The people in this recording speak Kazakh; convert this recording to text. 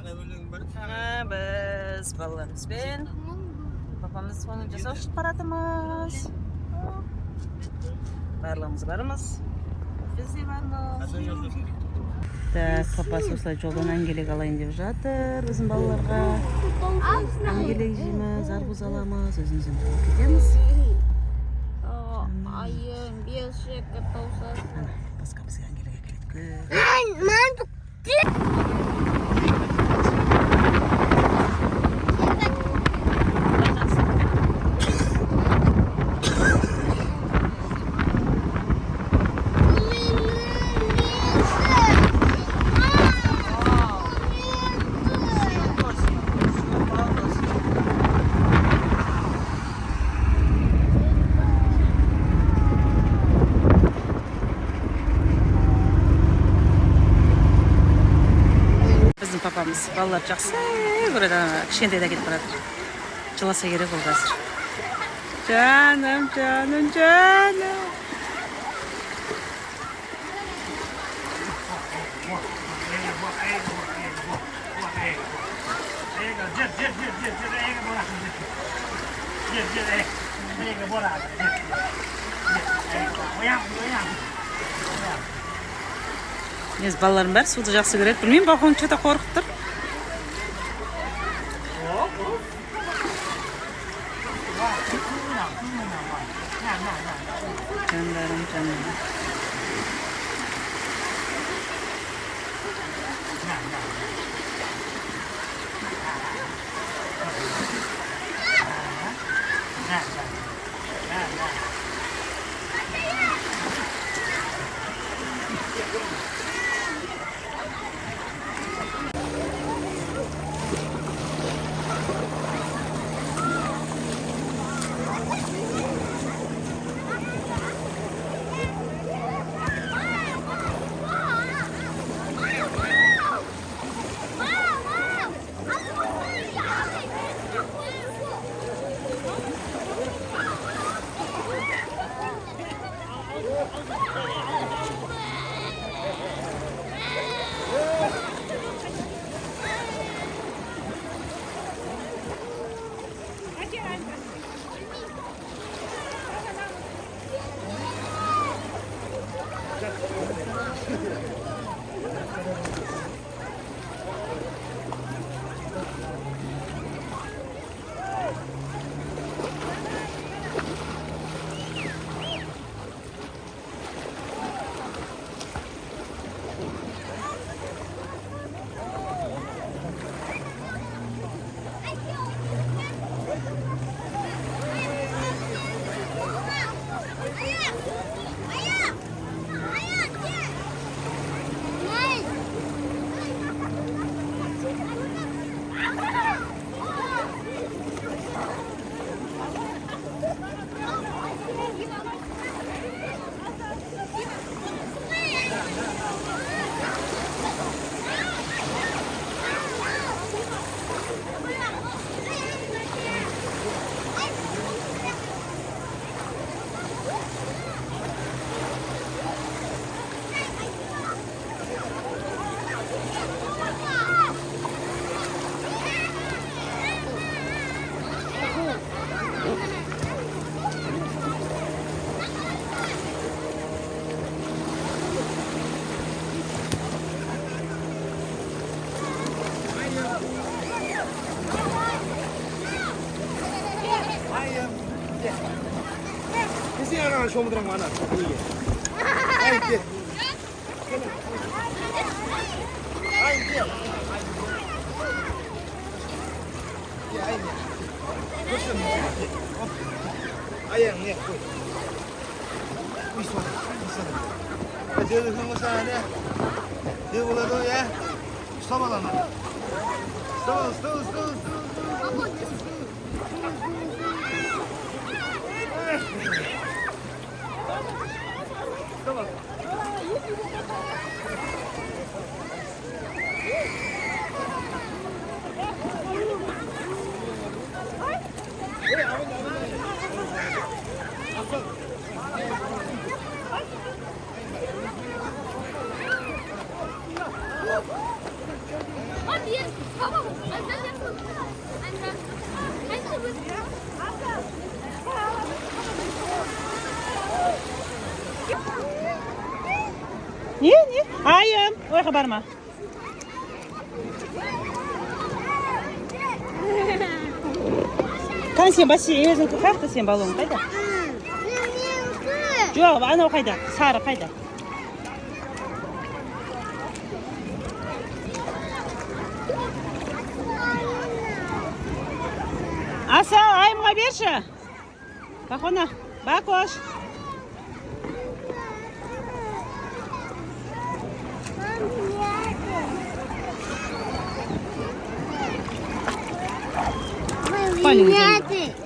Biz balalarımızbен papamız onu жасап шығып баратырмыз. Барлығымыз бармыз. Біз де бармыз. Так, папасы осылай жолдан әңгелек алайын деп жатыр біздің балаларға. Әңгелек жейміз, арбуз аламыз, өзімізден кетеміз. Ayın bir şey katılsın. Басқа бізге әңгелек әкеледі. Біздің папамыз балалар жақсы көреді, кішкентайда кетіп барады. Жыласа керек ол қазір. Жаным, жаным, жаным. Мен балаларым бәрі суды жақсы көреді. Білмеймін, балкон что-то қорқып тұр. Жандарым, жандарым. Şomudran mana. Haydi. Haydi. Haydi. Koşun. Ayağım ne koy. Uysun. Hadi hızlı sana. Ne oluyor ya? Stop lan. Stop. Tamam. Не? Айым, ойға барма. Қан сен бассейн, өзің қақта сен балуың қайда? Жоқ, анау қайда? Сары қайда? Аса, айымға берші. Бақ оны, бақ ош. Понятно.